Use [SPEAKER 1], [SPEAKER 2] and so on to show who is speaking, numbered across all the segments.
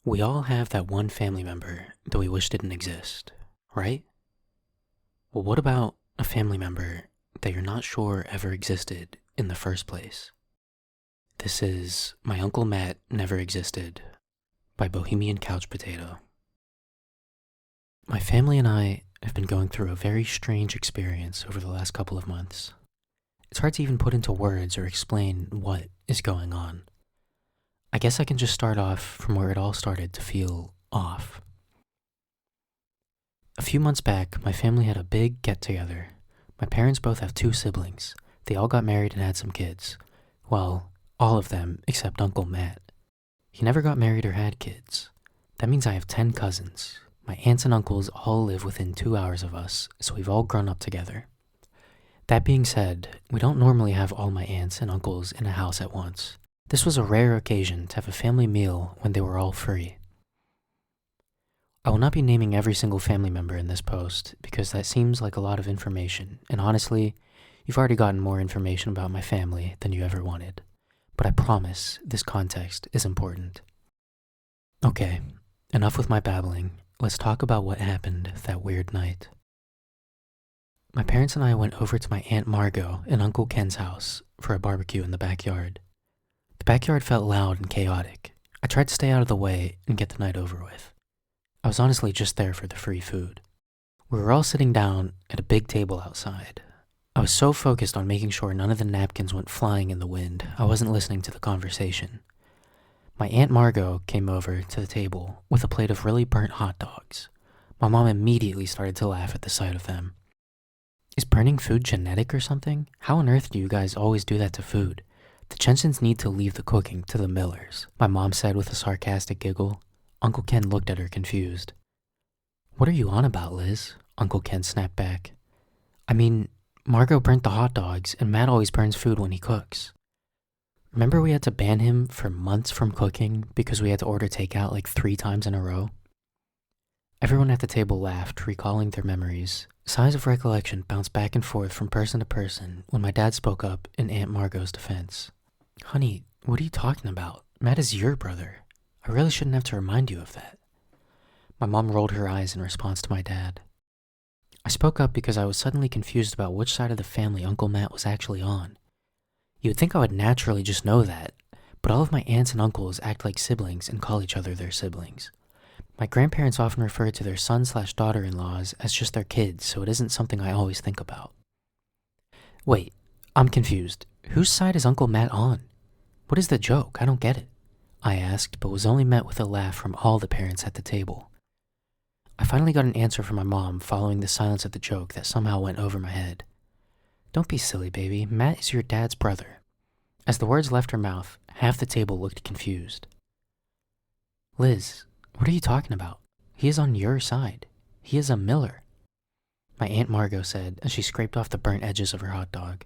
[SPEAKER 1] We all have that one family member that we wish didn't exist, right? Well, what about a family member that you're not sure ever existed in the first place? This is My Uncle Matt Never Existed by Bohemian Couch Potato. My family and I have been going through a very strange experience over the last couple of months. It's hard to even put into words or explain what is going on. I guess I can just start off from where it all started to feel off. A few months back, my family had a big get-together. My parents both have two siblings. They all got married and had some kids. Well, all of them except Uncle Matt. He never got married or had kids. That means I have 10 cousins. My aunts and uncles all live within 2 hours of us, so we've all grown up together. That being said, we don't normally have all my aunts and uncles in a house at once. This was a rare occasion to have a family meal when they were all free. I will not be naming every single family member in this post because that seems like a lot of information, and honestly, you've already gotten more information about my family than you ever wanted. But I promise this context is important. Okay, enough with my babbling. Let's talk about what happened that weird night. My parents and I went over to my Aunt Margot and Uncle Ken's house for a barbecue in the backyard. The backyard felt loud and chaotic. I tried to stay out of the way and get the night over with. I was honestly just there for the free food. We were all sitting down at a big table outside. I was so focused on making sure none of the napkins went flying in the wind, I wasn't listening to the conversation. My Aunt Margot came over to the table with a plate of really burnt hot dogs. My mom immediately started to laugh at the sight of them. Is burning food genetic or something? How on earth do you guys always do that to food? The Jensens need to leave the cooking to the Millers, my mom said with a sarcastic giggle. Uncle Ken looked at her confused. What are you on about, Liz? Uncle Ken snapped back. I mean, Margot burnt the hot dogs, and Matt always burns food when he cooks. Remember we had to ban him for months from cooking because we had to order takeout like 3 times in a row? Everyone at the table laughed, recalling their memories. Sighs of recollection bounced back and forth from person to person when my dad spoke up in Aunt Margot's defense. Honey, what are you talking about? Matt is your brother. I really shouldn't have to remind you of that. My mom rolled her eyes in response to my dad. I spoke up because I was suddenly confused about which side of the family Uncle Matt was actually on. You would think I would naturally just know that, but all of my aunts and uncles act like siblings and call each other their siblings. My grandparents often refer to their son/daughter-in-laws as just their kids, so it isn't something I always think about. Wait, I'm confused. Whose side is Uncle Matt on? What is the joke? I don't get it. I asked, but was only met with a laugh from all the parents at the table. I finally got an answer from my mom following the silence of the joke that somehow went over my head. Don't be silly, baby. Matt is your dad's brother. As the words left her mouth, half the table looked confused. Liz, what are you talking about? He is on your side. He is a Miller, my Aunt Margot said as she scraped off the burnt edges of her hot dog.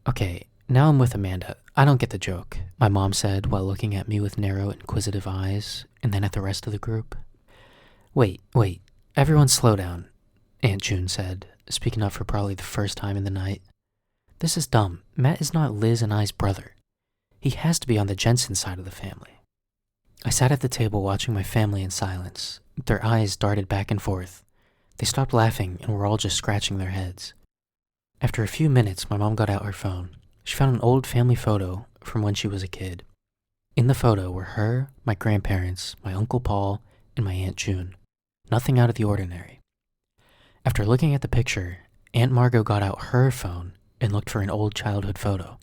[SPEAKER 1] Okay, now I'm with Amanda. I don't get the joke, my mom said while looking at me with narrow, inquisitive eyes, and then at the rest of the group. Wait, everyone slow down, Aunt June said, speaking up for probably the first time in the night. This is dumb. Matt is not Liz and I's brother. He has to be on the Jensen side of the family. I sat at the table watching my family in silence. Their eyes darted back and forth. They stopped laughing and were all just scratching their heads. After a few minutes, my mom got out her phone. She found an old family photo from when she was a kid. In the photo were her, my grandparents, my Uncle Paul, and my Aunt June. Nothing out of the ordinary. After looking at the picture, Aunt Margot got out her phone and looked for an old childhood photo.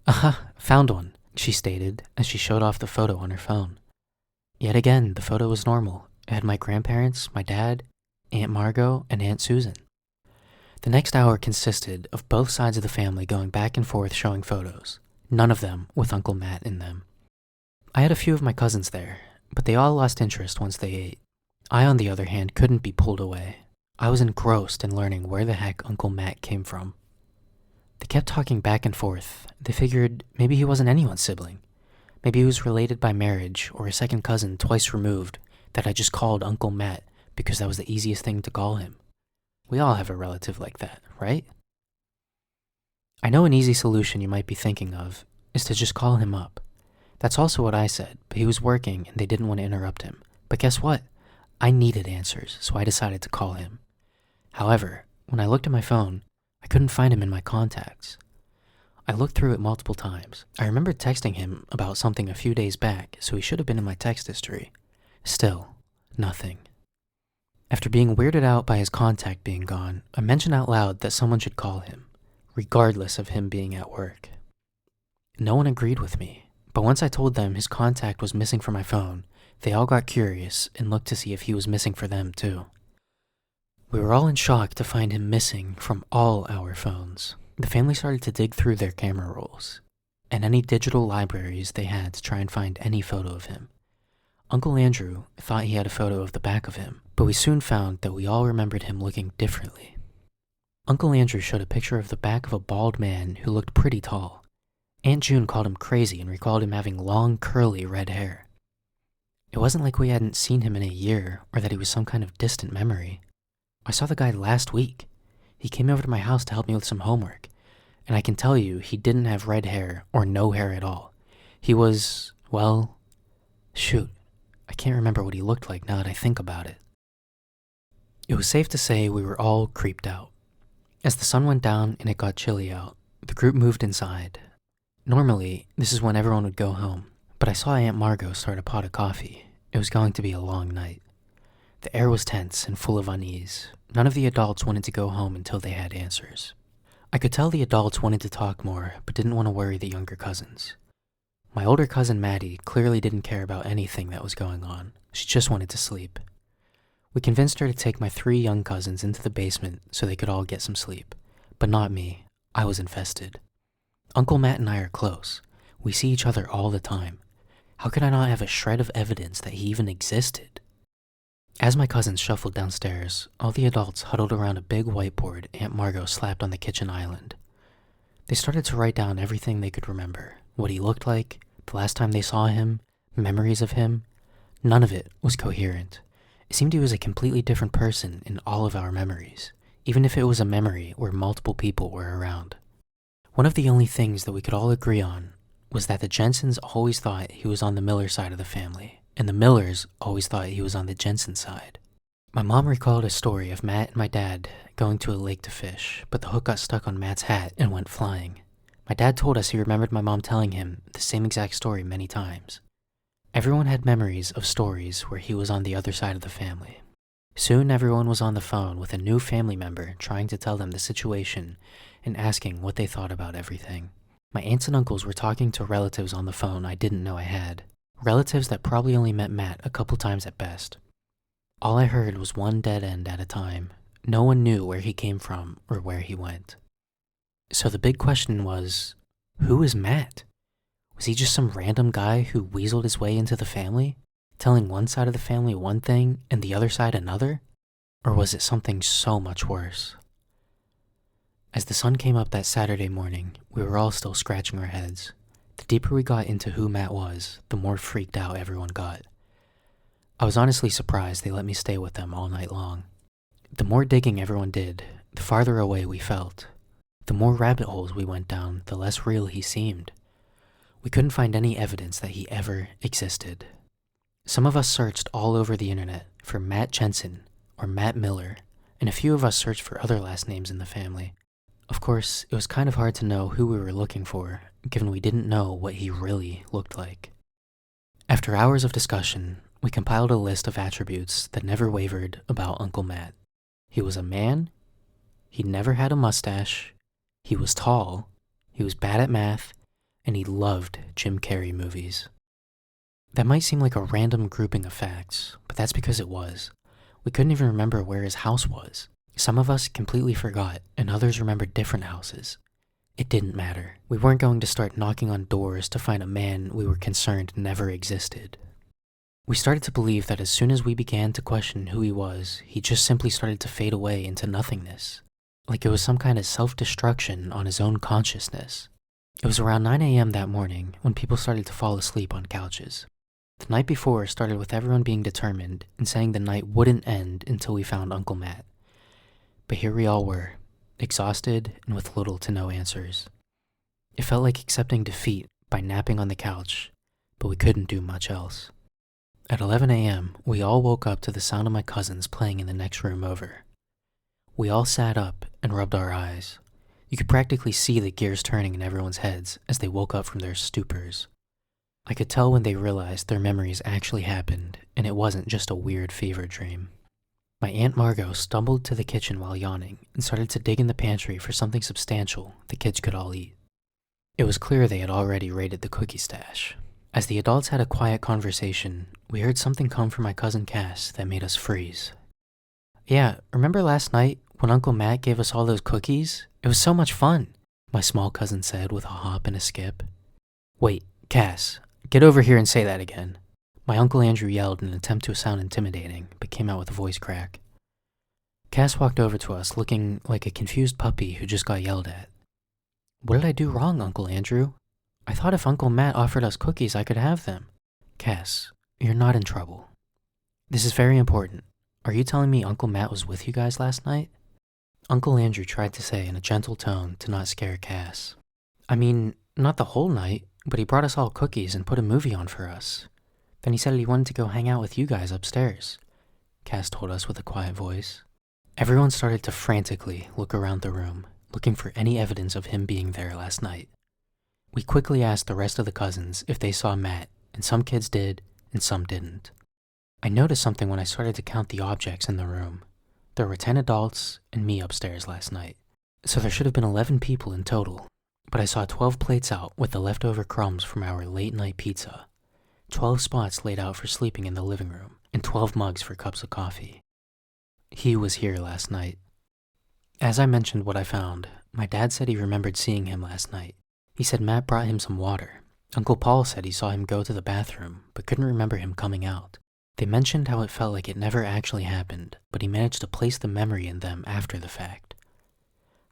[SPEAKER 1] Aha, found one, she stated as she showed off the photo on her phone. Yet again, the photo was normal. It had my grandparents, my dad, Aunt Margot, and Aunt Susan. The next hour consisted of both sides of the family going back and forth showing photos, none of them with Uncle Matt in them. I had a few of my cousins there, but they all lost interest once they ate. I, on the other hand, couldn't be pulled away. I was engrossed in learning where the heck Uncle Matt came from. They kept talking back and forth. They figured maybe he wasn't anyone's sibling. Maybe he was related by marriage or a second cousin twice removed that I just called Uncle Matt because that was the easiest thing to call him. We all have a relative like that, right? I know an easy solution you might be thinking of is to just call him up. That's also what I said, but he was working and they didn't want to interrupt him. But guess what? I needed answers, so I decided to call him. However, when I looked at my phone, I couldn't find him in my contacts. I looked through it multiple times. I remember texting him about something a few days back, so he should have been in my text history. Still, nothing. After being weirded out by his contact being gone, I mentioned out loud that someone should call him, regardless of him being at work. No one agreed with me, but once I told them his contact was missing from my phone, they all got curious and looked to see if he was missing for them too. We were all in shock to find him missing from all our phones. The family started to dig through their camera rolls and any digital libraries they had to try and find any photo of him. Uncle Andrew thought he had a photo of the back of him, but we soon found that we all remembered him looking differently. Uncle Andrew showed a picture of the back of a bald man who looked pretty tall. Aunt June called him crazy and recalled him having long, curly red hair. It wasn't like we hadn't seen him in a year or that he was some kind of distant memory. I saw the guy last week. He came over to my house to help me with some homework, and I can tell you he didn't have red hair or no hair at all. He was, well, shoot, I can't remember what he looked like now that I think about it. It was safe to say we were all creeped out. As the sun went down and it got chilly out, the group moved inside. Normally, this is when everyone would go home, but I saw Aunt Margot start a pot of coffee. It was going to be a long night. The air was tense and full of unease. None of the adults wanted to go home until they had answers. I could tell the adults wanted to talk more, but didn't want to worry the younger cousins. My older cousin Maddie clearly didn't care about anything that was going on. She just wanted to sleep. We convinced her to take my 3 young cousins into the basement so they could all get some sleep. But not me. I was infested. Uncle Matt and I are close. We see each other all the time. How could I not have a shred of evidence that he even existed? As my cousins shuffled downstairs, all the adults huddled around a big whiteboard Aunt Margot slapped on the kitchen island. They started to write down everything they could remember, what he looked like, the last time they saw him, memories of him. None of it was coherent. It seemed he was a completely different person in all of our memories, even if it was a memory where multiple people were around. One of the only things that we could all agree on was that the Jensens always thought he was on the Miller side of the family, and the Millers always thought he was on the Jensen side. My mom recalled a story of Matt and my dad going to a lake to fish, but the hook got stuck on Matt's hat and went flying. My dad told us he remembered my mom telling him the same exact story many times. Everyone had memories of stories where he was on the other side of the family. Soon everyone was on the phone with a new family member trying to tell them the situation and asking what they thought about everything. My aunts and uncles were talking to relatives on the phone I didn't know I had. Relatives that probably only met Matt a couple times at best. All I heard was one dead end at a time. No one knew where he came from or where he went. So the big question was, who is Matt? Was he just some random guy who weaseled his way into the family, telling one side of the family one thing and the other side another? Or was it something so much worse? As the sun came up that Saturday morning, we were all still scratching our heads. The deeper we got into who Matt was, the more freaked out everyone got. I was honestly surprised they let me stay with them all night long. The more digging everyone did, the farther away we felt. The more rabbit holes we went down, the less real he seemed. We couldn't find any evidence that he ever existed. Some of us searched all over the internet for Matt Jensen or Matt Miller, and a few of us searched for other last names in the family. Of course, it was kind of hard to know who we were looking for, given we didn't know what he really looked like. After hours of discussion, we compiled a list of attributes that never wavered about Uncle Matt. He was a man, he never had a mustache, he was tall, he was bad at math, and he loved Jim Carrey movies. That might seem like a random grouping of facts, but that's because it was. We couldn't even remember where his house was. Some of us completely forgot, and others remembered different houses. It didn't matter. We weren't going to start knocking on doors to find a man we were concerned never existed. We started to believe that as soon as we began to question who he was, he just simply started to fade away into nothingness. Like it was some kind of self-destruction on his own consciousness. It was around 9 a.m. that morning when people started to fall asleep on couches. The night before started with everyone being determined and saying the night wouldn't end until we found Uncle Matt. But here we all were, exhausted and with little to no answers. It felt like accepting defeat by napping on the couch, but we couldn't do much else. At 11 a.m., we all woke up to the sound of my cousins playing in the next room over. We all sat up and rubbed our eyes. You could practically see the gears turning in everyone's heads as they woke up from their stupors. I could tell when they realized their memories actually happened and it wasn't just a weird fever dream. My Aunt Margot stumbled to the kitchen while yawning and started to dig in the pantry for something substantial the kids could all eat. It was clear they had already raided the cookie stash. As the adults had a quiet conversation, we heard something come from my cousin Cass that made us freeze. "Yeah, remember last night when Uncle Matt gave us all those cookies? It was so much fun," my small cousin said with a hop and a skip. "Wait, Cass, get over here and say that again," my Uncle Andrew yelled in an attempt to sound intimidating, but came out with a voice crack. Cass walked over to us looking like a confused puppy who just got yelled at. "What did I do wrong, Uncle Andrew? I thought if Uncle Matt offered us cookies, I could have them." "Cass, you're not in trouble. This is very important. Are you telling me Uncle Matt was with you guys last night?" Uncle Andrew tried to say in a gentle tone to not scare Cass. "I mean, not the whole night, but he brought us all cookies and put a movie on for us. Then he said he wanted to go hang out with you guys upstairs," Cass told us with a quiet voice. Everyone started to frantically look around the room, looking for any evidence of him being there last night. We quickly asked the rest of the cousins if they saw Matt, and some kids did, and some didn't. I noticed something when I started to count the objects in the room. There were 10 adults and me upstairs last night, so there should have been 11 people in total, but I saw 12 plates out with the leftover crumbs from our late night pizza, 12 spots laid out for sleeping in the living room, and 12 mugs for cups of coffee. He was here last night. As I mentioned what I found, my dad said he remembered seeing him last night. He said Matt brought him some water. Uncle Paul said he saw him go to the bathroom, but couldn't remember him coming out. They mentioned how it felt like it never actually happened, but he managed to place the memory in them after the fact.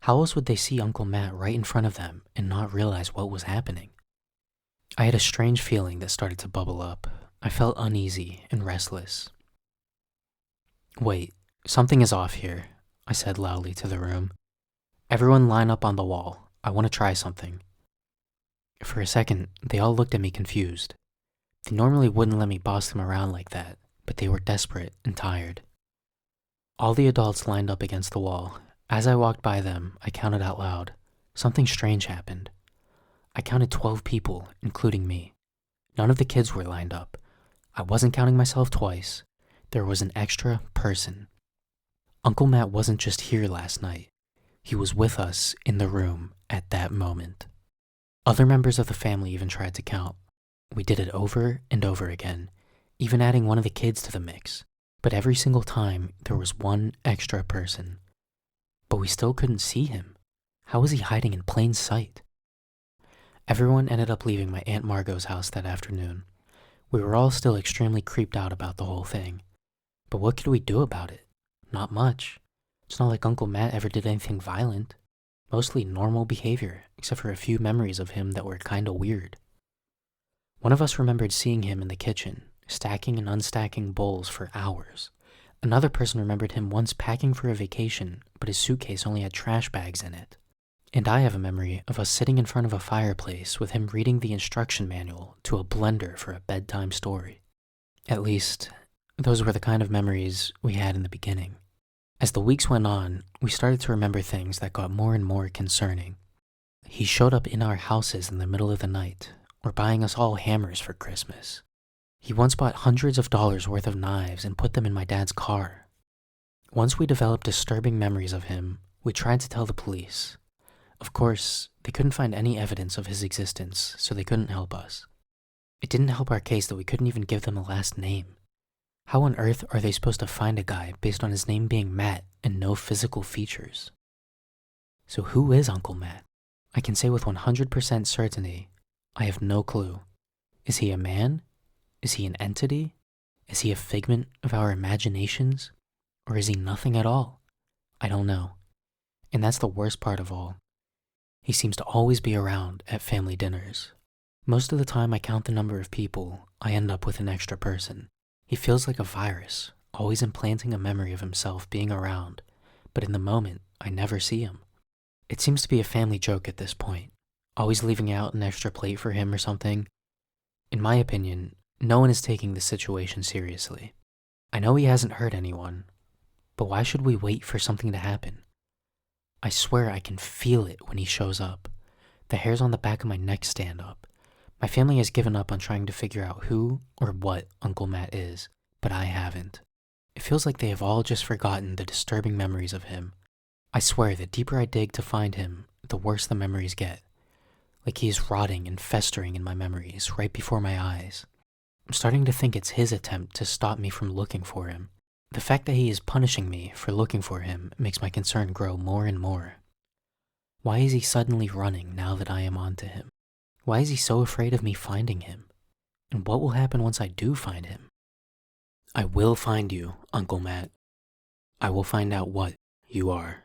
[SPEAKER 1] How else would they see Uncle Matt right in front of them and not realize what was happening? I had a strange feeling that started to bubble up. I felt uneasy and restless. "Wait, something is off here," I said loudly to the room. "Everyone line up on the wall. I want to try something." For a second, they all looked at me confused. They normally wouldn't let me boss them around like that, but they were desperate and tired. All the adults lined up against the wall. As I walked by them, I counted out loud. Something strange happened. I counted 12 people, including me. None of the kids were lined up. I wasn't counting myself twice. There was an extra person. Uncle Matt wasn't just here last night. He was with us in the room at that moment. Other members of the family even tried to count. We did it over and over again, even adding one of the kids to the mix. But every single time, there was one extra person. But we still couldn't see him. How was he hiding in plain sight? Everyone ended up leaving my Aunt Margot's house that afternoon. We were all still extremely creeped out about the whole thing. But what could we do about it? Not much. It's not like Uncle Matt ever did anything violent. Mostly normal behavior, except for a few memories of him that were kinda weird. One of us remembered seeing him in the kitchen, stacking and unstacking bowls for hours. Another person remembered him once packing for a vacation, but his suitcase only had trash bags in it. And I have a memory of us sitting in front of a fireplace with him reading the instruction manual to a blender for a bedtime story. At least, those were the kind of memories we had in the beginning. As the weeks went on, we started to remember things that got more and more concerning. He showed up in our houses in the middle of the night, or buying us all hammers for Christmas. He once bought hundreds of dollars worth of knives and put them in my dad's car. Once we developed disturbing memories of him, we tried to tell the police. Of course, they couldn't find any evidence of his existence, so they couldn't help us. It didn't help our case that we couldn't even give them a last name. How on earth are they supposed to find a guy based on his name being Matt and no physical features? So who is Uncle Matt? I can say with 100% certainty, I have no clue. Is he a man? Is he an entity? Is he a figment of our imaginations? Or is he nothing at all? I don't know. And that's the worst part of all. He seems to always be around at family dinners. Most of the time I count the number of people, I end up with an extra person. He feels like a virus, always implanting a memory of himself being around, but in the moment, I never see him. It seems to be a family joke at this point, always leaving out an extra plate for him or something. In my opinion, no one is taking this situation seriously. I know he hasn't hurt anyone, but why should we wait for something to happen? I swear I can feel it when he shows up. The hairs on the back of my neck stand up. My family has given up on trying to figure out who or what Uncle Matt is, but I haven't. It feels like they have all just forgotten the disturbing memories of him. I swear the deeper I dig to find him, the worse the memories get. Like he is rotting and festering in my memories right before my eyes. I'm starting to think it's his attempt to stop me from looking for him. The fact that he is punishing me for looking for him makes my concern grow more and more. Why is he suddenly running now that I am onto him? Why is he so afraid of me finding him? And what will happen once I do find him? I will find you, Uncle Matt. I will find out what you are.